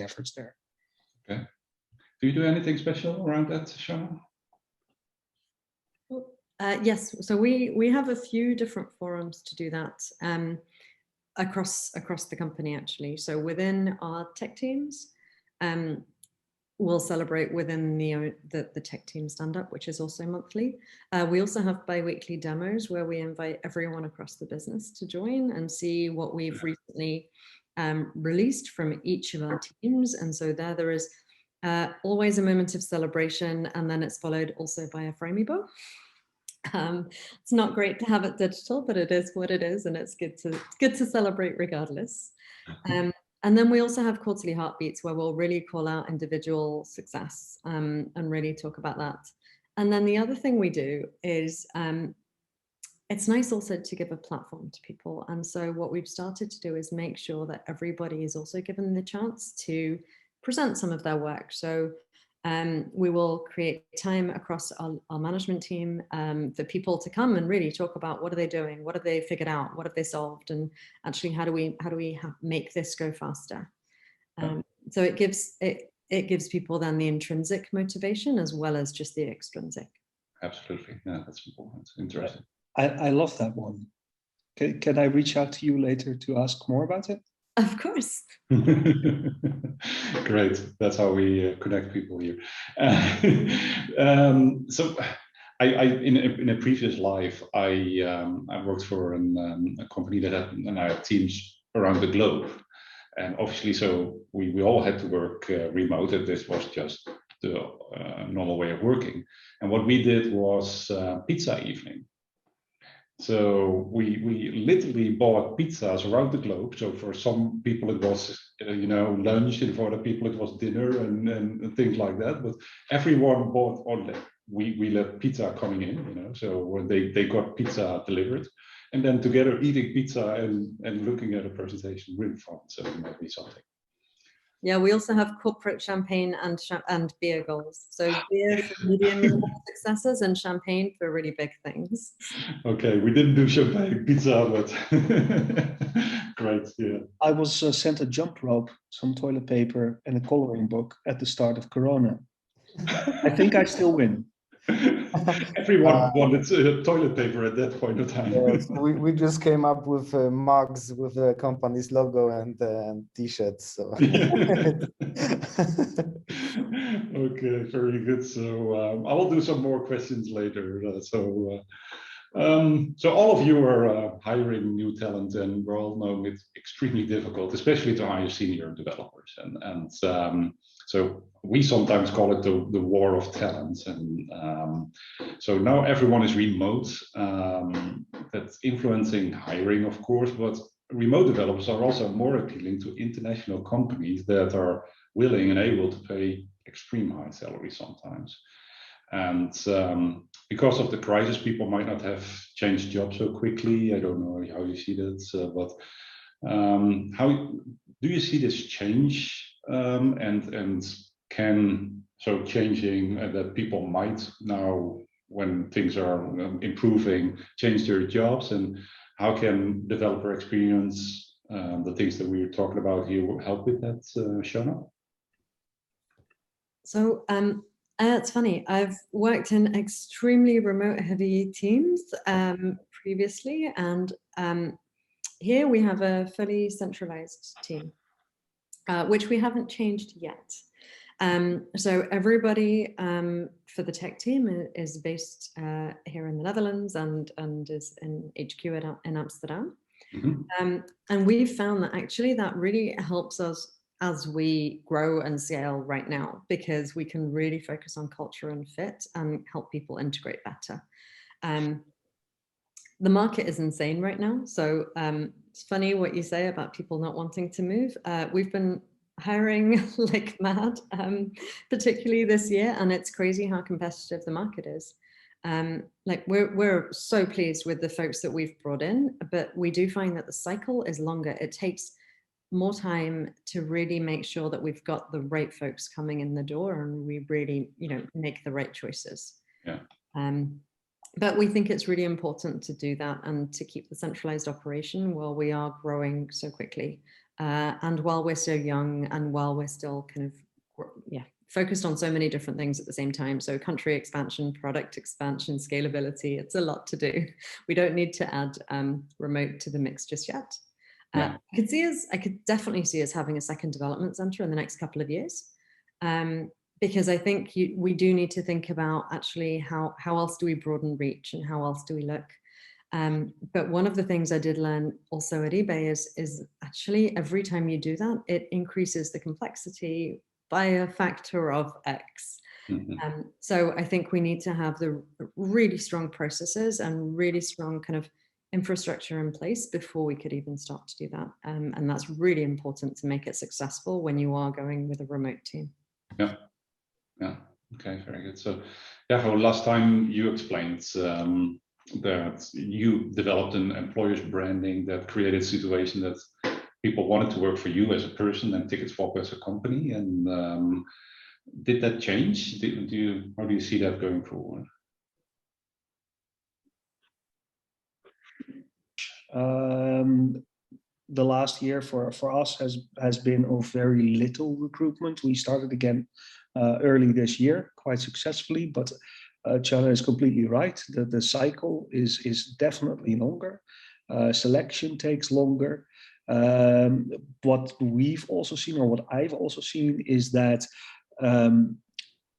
efforts there. Okay. Do you do anything special around that, Jonah? Yes, so we have a few different forums to do that across the company, actually. So within our tech teams, we'll celebrate within the tech team stand-up, which is also monthly. We also have bi-weekly demos where we invite everyone across the business to join and see what we've recently released from each of our teams. And so there is always a moment of celebration, and then it's followed also by a Framebo. It's not great to have it digital, but it is what it is, and it's good to celebrate regardless. And then we also have quarterly heartbeats where we'll really call out individual success and really talk about that. And then the other thing we do is it's nice also to give a platform to people. And so what we've started to do is make sure that everybody is also given the chance to present some of their work. So we will create time across our management team for people to come and really talk about what are they doing, what have they figured out, what have they solved, and actually how do we make this go faster. So it gives people then the intrinsic motivation as well as just the extrinsic. Absolutely, yeah, that's important. It's interesting. I love that one. Can I reach out to you later to ask more about it? Of course. Great. That's how we connect people here. So, in a previous life, I worked for a company that had teams around the globe, and obviously, so we all had to work remote, and this was just the normal way of working. And what we did was pizza evening. So we literally bought pizzas around the globe. So for some people it was lunch, and for other people it was dinner and things like that. But everyone bought we let pizza coming in, so when they got pizza delivered, and then together eating pizza and looking at a presentation, really fun. So it might be something. Yeah, we also have corporate champagne and beer goals. So beer for medium successes and champagne for really big things. Okay, we didn't do champagne pizza, but great, yeah. I was sent a jump rope, some toilet paper, and a coloring book at the start of Corona. I think I still win. Everyone wanted toilet paper at that point of time. So we just came up with mugs with the company's logo and t-shirts. So. Okay, very good. So I will do some more questions later. So all of you are hiring new talent, and we all know it's extremely difficult, especially to hire senior developers. And so we sometimes call it the war of talents. And so now everyone is remote. That's influencing hiring, of course, but remote developers are also more appealing to international companies that are willing and able to pay extreme high salaries sometimes. And because of the crisis, people might not have changed jobs so quickly. I don't know how you see that, but how do you see this change? And can so changing that people might now, when things are improving, change their jobs, and how can developer experience, the things that we were talking about here, help with that, Jonah? So it's funny, I've worked in extremely remote heavy teams previously, and here we have a fully centralized team, which we haven't changed yet. So everybody for the tech team is based here in the Netherlands and is in HQ in Amsterdam. Mm-hmm. And we've found that actually that really helps us as we grow and scale right now, because we can really focus on culture and fit and help people integrate better. The market is insane right now. So it's funny what you say about people not wanting to move. We've been hiring like mad, particularly this year, and it's crazy how competitive the market is. Like we're so pleased with the folks that we've brought in, but we do find that the cycle is longer. It takes more time to really make sure that we've got the right folks coming in the door and we really, make the right choices. Yeah. But we think it's really important to do that and to keep the centralized operation while we are growing so quickly, and while we're so young, and while we're still kind of, focused on so many different things at the same time. So country expansion, product expansion, scalability, it's a lot to do. We don't need to add remote to the mix just yet. I could definitely see us having a second development center in the next couple of years, because I think we do need to think about actually how else do we broaden reach and how else do we look. But one of the things I did learn also at eBay is actually every time you do that, it increases the complexity by a factor of X. Mm-hmm. So I think we need to have the really strong processes and really strong kind of infrastructure in place before we could even start to do that. And that's really important to make it successful when you are going with a remote team. Yeah. Okay, very good. So last time you explained that you developed an employer's branding that created a situation that people wanted to work for you as a person and Ticketswap as a company. And did that change? How do you see that going forward? The last year for us has been of very little recruitment. We started again early this year, quite successfully, but Jonah is completely right. The cycle is definitely longer. Selection takes longer. What we've also seen, or what I've also seen, is that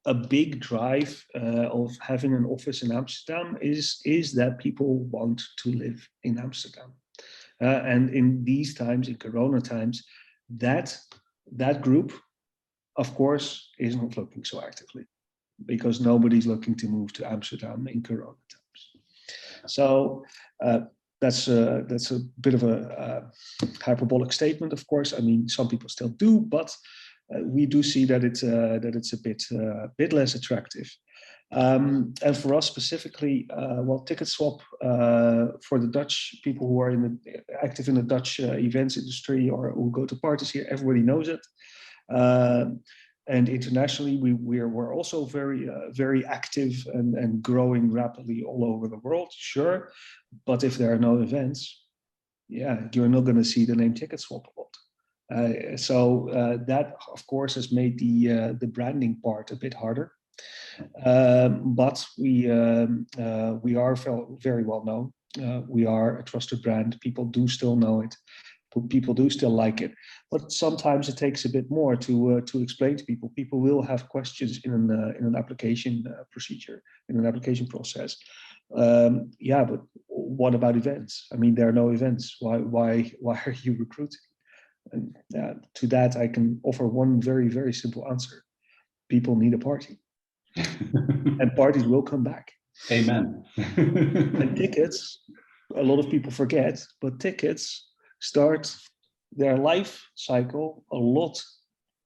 a big drive of having an office in Amsterdam is that people want to live in Amsterdam. And in these times, in Corona times, that group, of course, is not looking so actively, because nobody's looking to move to Amsterdam in Corona times. So that's a bit of a hyperbolic statement, of course. I mean, some people still do, but we do see that it's a bit less attractive. And for us specifically, Ticketswap, for the Dutch people who are active in the Dutch events industry or who go to parties here, everybody knows it. And internationally, we're also very active and growing rapidly all over the world, sure. But if there are no events, you're not going to see the name Ticketswap a lot. So that, of course, has made the branding part a bit harder. But we are very well known. We are a trusted brand. People do still know it. People do still like it. But sometimes it takes a bit more to explain to people. People will have questions in an application procedure, in an application process. But what about events? I mean, there are no events. Why are you recruiting? And to that, I can offer one very, very simple answer. People need a party. And parties will come back. Amen. And tickets, a lot of people forget, but tickets start their life cycle a lot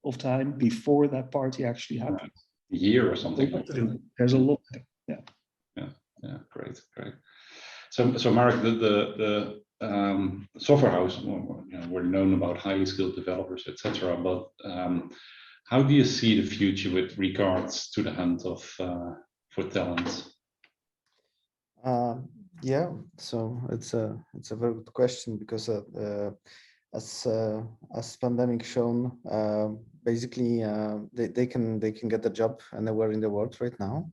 of time before that party actually happens. A year or something. There's a lot. Yeah. Great. So Mark, the software house, we're known about highly skilled developers, etc. But How do you see the future with regards to the hunt of for talent? Yeah, so it's a very good question, because as pandemic shown, basically they can get a job anywhere in the world right now,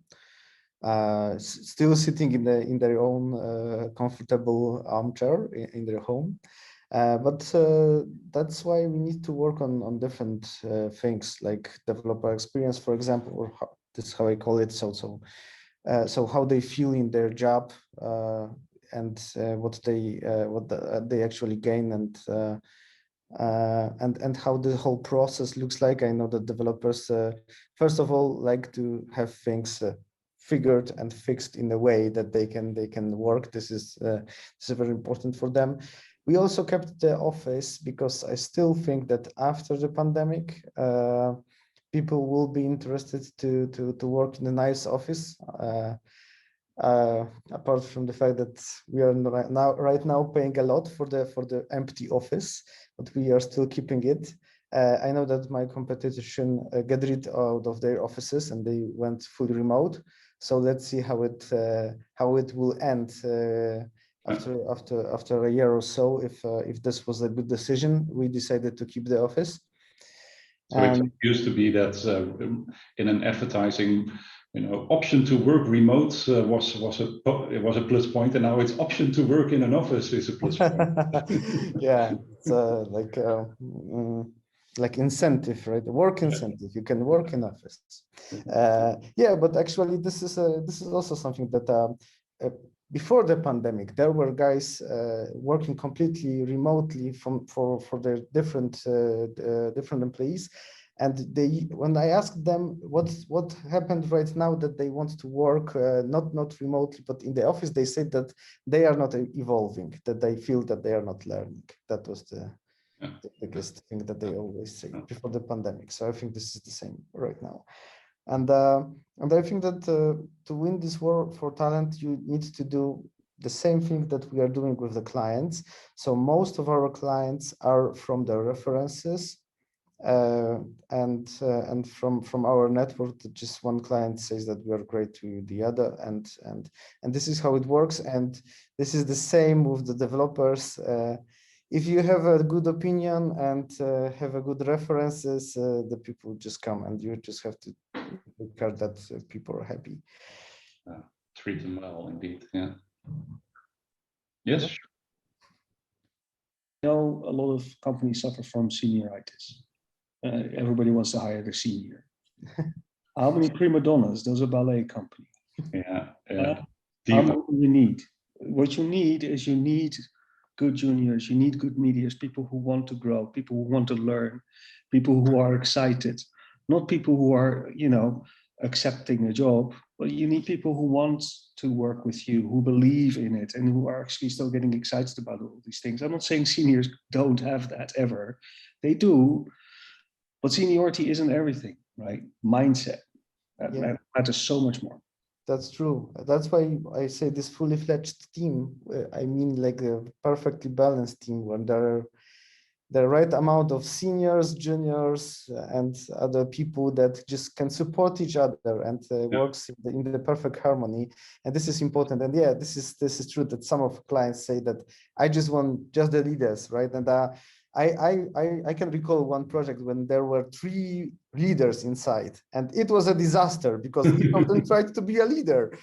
still sitting in their own comfortable armchair in their home. But that's why we need to work on different things, like developer experience, for example, or this is how I call it. So how they feel in their job, and what they actually gain, and how the whole process looks like. I know that developers first of all like to have things figured and fixed in a way that they can work. This is very important for them. We also kept the office because I still think that after the pandemic, people will be interested to work in a nice office. Apart from the fact that we are right now paying a lot for the empty office, but we are still keeping it. I know that my competition get rid out of their offices and they went fully remote. So let's see how it will end after a year or so. If this was a good decision, we decided to keep the office. So it used to be that in an advertising, option to work remote was a plus point, and now it's option to work in an office is a plus point. Yeah, it's like incentive, right? Work incentive. You can work in office. Yeah, but actually, this is also something that before the pandemic, there were guys working completely remotely for their different employees. And when I asked them what happened right now that they want to work not remotely but in the office, they said that they are not evolving, that they feel that they are not learning. That was the biggest thing that they always say before the pandemic. So I think this is the same right now. And I think that to win this war for talent, you need to do the same thing that we are doing with the clients. So most of our clients are from the references. And from our network, just one client says that we are great to the other, and this is how it works. And this is the same with the developers. If you have a good opinion and have a good references, the people just come, and you just have to make sure that people are happy. Treat them well, indeed. Yeah. Yes. I know a lot of companies suffer from senioritis. Everybody wants to hire the senior. How many prima donnas does a ballet company? Yeah. How many do you need? What you need is good juniors, you need good medias, people who want to grow, people who want to learn, people who are excited, not people who are, accepting a job, but you need people who want to work with you, who believe in it, and who are actually still getting excited about all these things. I'm not saying seniors don't have that ever. They do, but seniority isn't everything, right? Mindset, that matters so much more. That's true. That's why I say this fully fledged team. I mean, like a perfectly balanced team where there are the right amount of seniors, juniors, and other people that just can support each other and works in the perfect harmony. And this is important. And yeah, this is true that some of clients say that I just want just the leaders, right? And I can recall one project when there were 3 leaders inside, and it was a disaster because each of them tried to be a leader.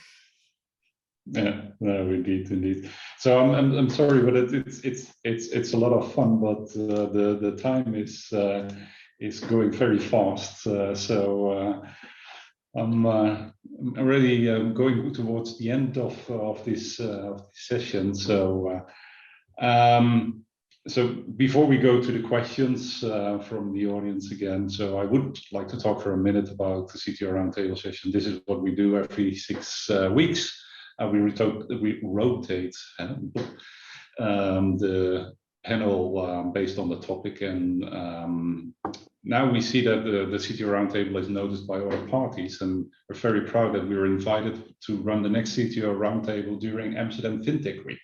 Yeah, no, indeed. So I'm sorry, but it's a lot of fun, but the time is going very fast. So I'm already going towards the end of this session. So so before we go to the questions from the audience again, so I would like to talk for a minute about the CTO Roundtable session. This is what we do every 6 weeks. We rotate the panel based on the topic, and now we see that the CTO Roundtable is noticed by other parties, and we're very proud that we were invited to run the next CTO Roundtable during Amsterdam FinTech Week.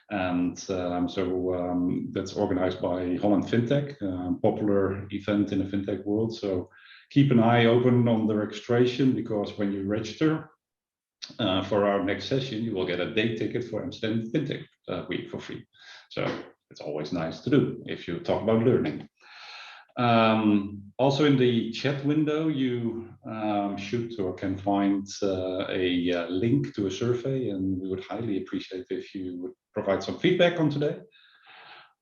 And that's organized by Holland FinTech, popular event in the FinTech world. So keep an eye open on the registration, because when you register for our next session, you will get a day ticket for Amsterdam FinTech Week for free. So it's always nice to do if you talk about learning. Also in the chat window, you should or can find a link to a survey, and we would highly appreciate if you would provide some feedback on today.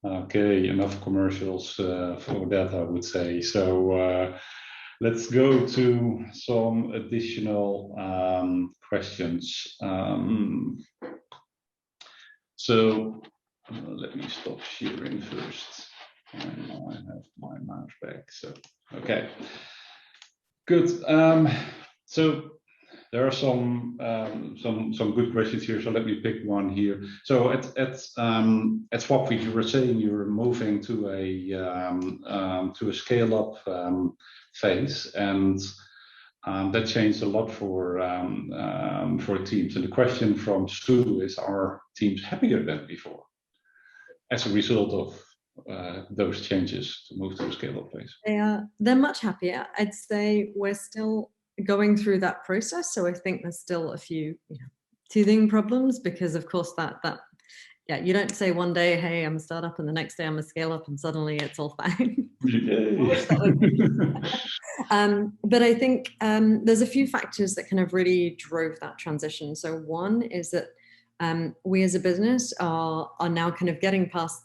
Okay, enough commercials for that, I would say. So let's go to some additional questions. So let me stop sharing first. And now I have my mouse back. So okay, good. So there are some good questions here. So let me pick one here. So at Swapfiets, you were saying you were moving to a scale up phase, and that changed a lot for teams. And the question from Sue is: are teams happier than before as a result of those changes to move to a scale-up phase? They're much happier. I'd say we're still going through that process, so I think there's still a few teething problems, because of course that you don't say one day, hey, I'm a startup, and the next day I'm a scale-up, and suddenly it's all fine. But I think there's a few factors that kind of really drove that transition. So one is that we as a business are now kind of getting past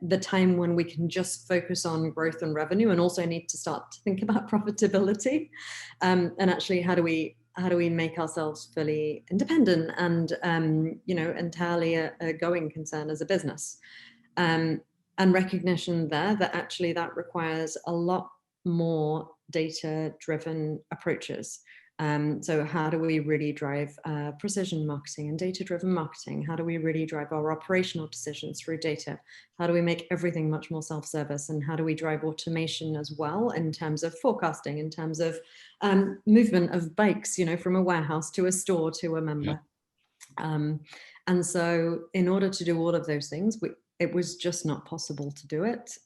the time when we can just focus on growth and revenue, and also need to start to think about profitability, and actually how do we make ourselves fully independent and entirely a going concern as a business, and recognition there that actually that requires a lot more data-driven approaches. So how do we really drive precision marketing and data-driven marketing? How do we really drive our operational decisions through data? How do we make everything much more self-service? And how do we drive automation as well in terms of forecasting, in terms of movement of bikes, from a warehouse to a store to a member? Yeah. And so in order to do all of those things, it was just not possible to do it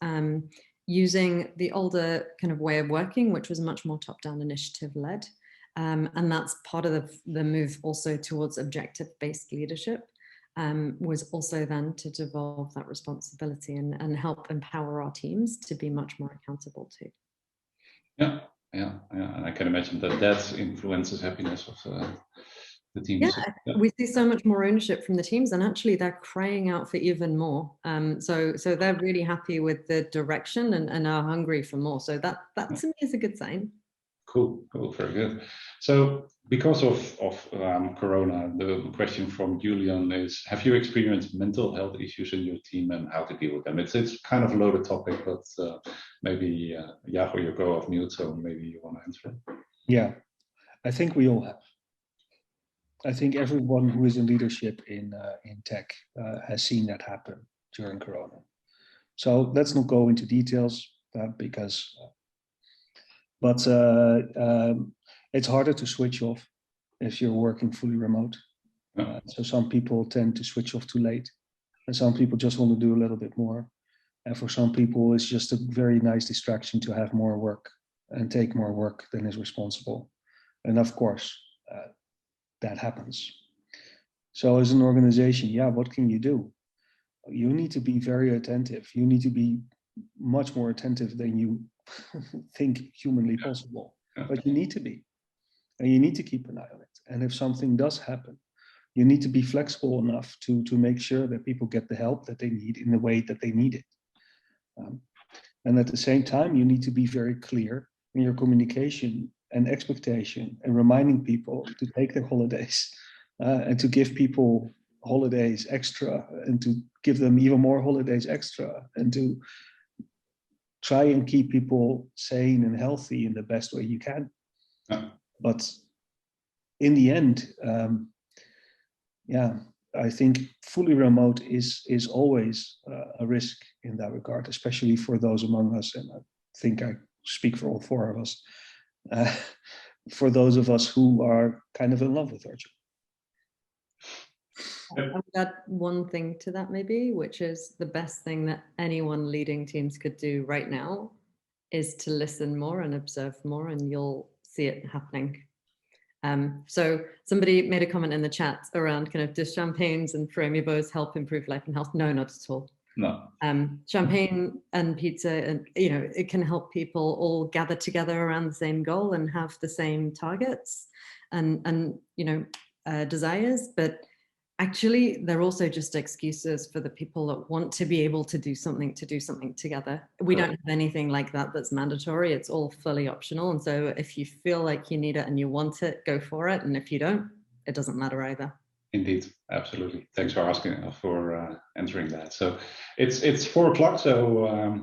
using the older kind of way of working, which was much more top-down initiative-led. And that's part of the move also towards objective-based leadership, was also then to devolve that responsibility and help empower our teams to be much more accountable too. Yeah. And I can imagine that influences happiness of the teams. Yeah, we see so much more ownership from the teams, and actually they're crying out for even more. So they're really happy with the direction and are hungry for more. So that to me is a good sign. Cool, very good. So because of Corona, the question from Julian is: have you experienced mental health issues in your team and how to deal with them? It's kind of a loaded topic, but maybe Jago, you go off mute, so maybe you want to answer it. Yeah, I think we all have. I think everyone who is in leadership in tech has seen that happen during Corona. So let's not go into details because. But it's harder to switch off if you're working fully remote. So some people tend to switch off too late, and some people just want to do a little bit more. And for some people, it's just a very nice distraction to have more work and take more work than is responsible. And of course, that happens. So as an organization, what can you do? You need to be very attentive. You need to be much more attentive than you think humanly possible, but you need to be, and you need to keep an eye on it. And if something does happen, you need to be flexible enough to make sure that people get the help that they need in the way that they need it. And at the same time, you need to be very clear in your communication and expectation, and reminding people to take their holidays and to give people holidays extra, and to give them even more holidays extra, and to try and keep people sane and healthy in the best way you can. But in the end, I think fully remote is always a risk in that regard, especially for those among us, and I think I speak for all four of us, for those of us who are kind of in love with our job. I would add one thing to that maybe, which is the best thing that anyone leading teams could do right now is to listen more and observe more, and you'll see it happening. So somebody made a comment in the chat around kind of, does champagnes and framibos help improve life and health? No, not at all. No. Champagne and pizza, and it can help people all gather together around the same goal and have the same targets and desires, but actually they're also just excuses for the people that want to be able to do something together. We don't have anything like that that's mandatory. It's all fully optional, and so if you feel like you need it and you want it, go for it, and if you don't, it doesn't matter either. Indeed, absolutely. Thanks for answering that. So it's 4 o'clock. So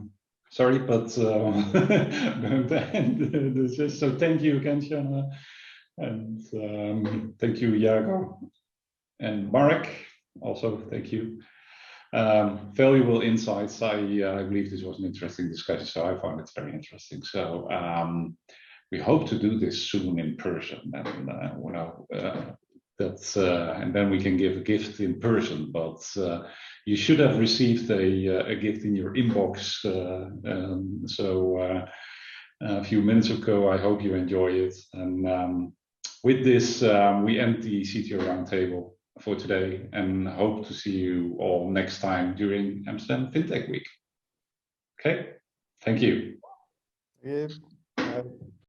sorry, but I'm going to end this. So thank you again, Jonah, and thank you, Jago, and Marek. Also, thank you. Valuable insights. I believe this was an interesting discussion. So I found it very interesting. So we hope to do this soon in person, and and then we can give a gift in person, but you should have received a gift in your inbox a few minutes ago. I hope you enjoy it. And with this, we end the CTO Roundtable for today, and hope to see you all next time during Amsterdam FinTech Week. Okay, thank you. Yeah.